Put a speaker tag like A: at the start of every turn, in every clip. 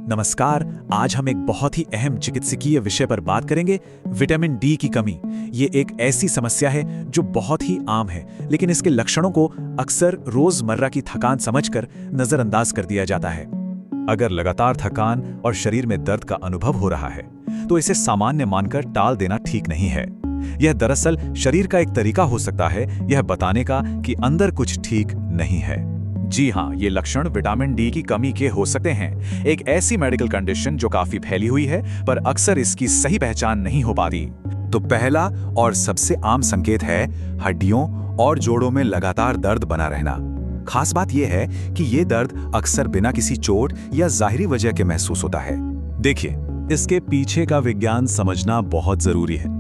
A: नमस्कार। आज हम एक बहुत ही अहम चिकित्सकीय विषय पर बात करेंगे, विटामिन डी की कमी। ये एक ऐसी समस्या है जो बहुत ही आम है, लेकिन इसके लक्षणों को अक्सर रोजमर्रा की थकान समझकर नजरअंदाज कर दिया जाता है। अगर लगातार थकान और शरीर में दर्द का अनुभव हो रहा है, तो इसे सामान्य मानकर टाल देना ठीक नहीं है। यह दरअसल शरीर का एक तरीका हो सकता है यह बताने का कि अंदर कुछ ठीक नहीं है। जी हाँ, ये लक्षण विटामिन डी की कमी के हो सकते हैं। एक ऐसी मेडिकल कंडीशन जो काफी फैली हुई है, पर अक्सर इसकी सही पहचान नहीं हो पाती।
B: तो पहला और सबसे आम संकेत है हड्डियों और जोड़ों में लगातार दर्द बना रहना। खास बात यह है कि ये दर्द अक्सर बिना किसी चोट या जाहिरी वजह के महसूस होता है।
A: देखिए, इसके पीछे का विज्ञान समझना बहुत जरूरी है।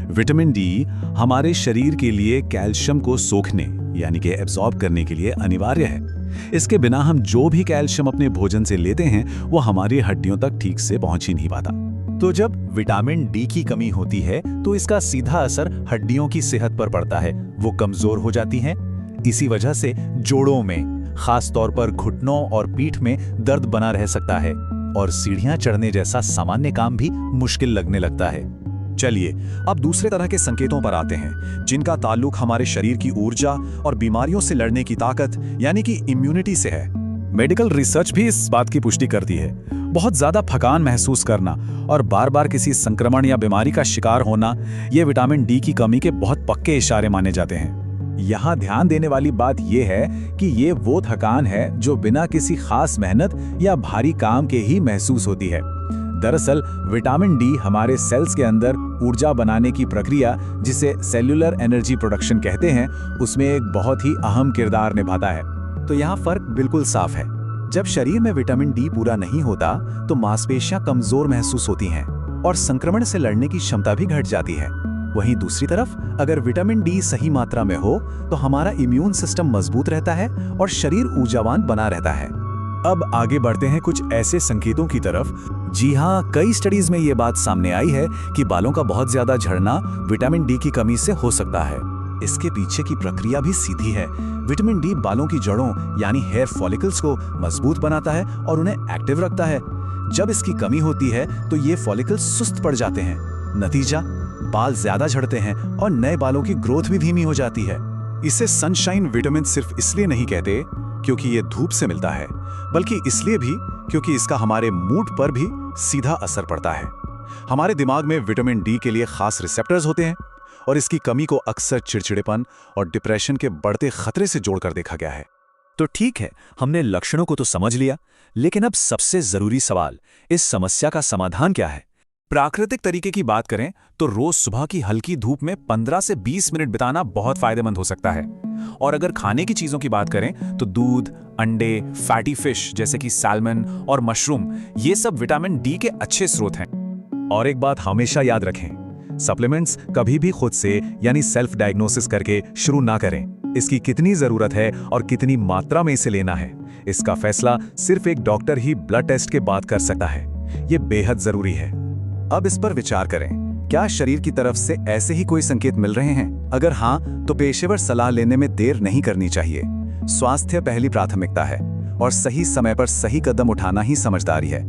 A: विटामिन डी हमारे शरीर के लिए कैल्शियम को सोखने यानी कि एब्जॉर्ब करने के लिए अनिवार्य है। इसके बिना हम जो भी कैल्शियम अपने भोजन से लेते हैं, वो हमारी हड्डियों तक ठीक से पहुंच ही नहीं पाता। तो जब विटामिन डी की कमी होती है, तो इसका सीधा असर हड्डियों की सेहत पर पड़ता है। वो कमजोर हो जाती हैं। इसी वजह से जोड़ों में, खास तौर पर घुटनों और पीठ में दर्द बना रह सकता है और सीढ़ियां चढ़ने जैसा सामान्य काम भी मुश्किल लगने लगता है। चलिए अब दूसरे तरह के संकेतों पर आते हैं, जिनका ताल्लुक हमारे शरीर की ऊर्जा और बीमारियों से लड़ने की ताकत यानी कि इम्यूनिटी से है। मेडिकल रिसर्च भी इस बात की पुष्टि करती है। बहुत ज्यादा थकान महसूस करना और बार बार किसी संक्रमण या बीमारी का शिकार होना, ये विटामिन डी की कमी के बहुत पक्के इशारे माने जाते हैं। यहाँ ध्यान देने वाली बात यह है कि ये वो थकान है जो बिना किसी खास मेहनत या भारी काम के ही महसूस होती है। दरअसल विटामिन डी हमारे सेल्स के अंदर ऊर्जा बनाने की प्रक्रिया, जिसे सेल्यूलर एनर्जी प्रोडक्शन कहते हैं, उसमें एक बहुत ही अहम किरदार निभाता है। तो यहाँ फर्क बिल्कुल साफ है। जब शरीर में विटामिन डी पूरा नहीं होता, तो मांसपेशियां कमजोर महसूस होती हैं और संक्रमण से लड़ने की क्षमता भी घट जाती है। वहीं दूसरी तरफ अगर विटामिन डी सही मात्रा में हो, तो हमारा इम्यून सिस्टम मजबूत रहता है और शरीर ऊर्जावान बना रहता है। अब आगे बढ़ते हैं कुछ ऐसे संकेतों की तरफ। जी हाँ, कई स्टडीज में ये बात सामने आई है कि बालों का बहुत ज्यादा झड़ना विटामिन डी की कमी से हो सकता है। इसके पीछे की प्रक्रिया भी सीधी है। विटामिन डी बालों की जड़ों यानी हेयर फॉलिकल्स को मजबूत बनाता है और उन्हें एक्टिव रखता है। जब इसकी कमी होती है, तो ये फॉलिकल्स सुस्त पड़ जाते हैं। नतीजा, बाल ज्यादा झड़ते हैं और नए बालों की ग्रोथ भी धीमी हो जाती है। इसे सनशाइन विटामिन सिर्फ इसलिए नहीं कहते क्योंकि ये धूप से मिलता है, बल्कि इसलिए भी क्योंकि इसका हमारे मूड पर भी सीधा असर पड़ता है। हमारे दिमाग में विटामिन डी के लिए खास रिसेप्टर्स होते हैं और इसकी कमी को अक्सर चिड़चिड़ेपन और डिप्रेशन के बढ़ते खतरे से जोड़कर देखा गया है। तो ठीक है, हमने लक्षणों को तो समझ लिया, लेकिन अब सबसे जरूरी सवाल, इस समस्या का समाधान क्या है? प्राकृतिक तरीके की बात करें तो रोज सुबह की हल्की धूप में 15 से 20 मिनट बिताना बहुत फायदेमंद हो सकता है। और अगर खाने की चीजों की बात करें तो दूध, अंडे, फैटी फिश जैसे कि सैल्मन और मशरूम, ये सब विटामिन डी के अच्छे स्रोत हैं। और एक बात हमेशा याद रखें, सप्लीमेंट्स कभी भी खुद से यानी सेल्फ डायग्नोसिस करके शुरू ना करें। इसकी कितनी जरूरत है और कितनी मात्रा में इसे लेना है, इसका फैसला सिर्फ एक डॉक्टर ही ब्लड टेस्ट के बाद कर सकता है। ये बेहद जरूरी है। अब इस पर विचार करें, क्या शरीर की तरफ से ऐसे ही कोई संकेत मिल रहे हैं? अगर हाँ, तो पेशेवर सलाह लेने में देर नहीं करनी चाहिए। स्वास्थ्य पहली प्राथमिकता है और सही समय पर सही कदम उठाना ही समझदारी है।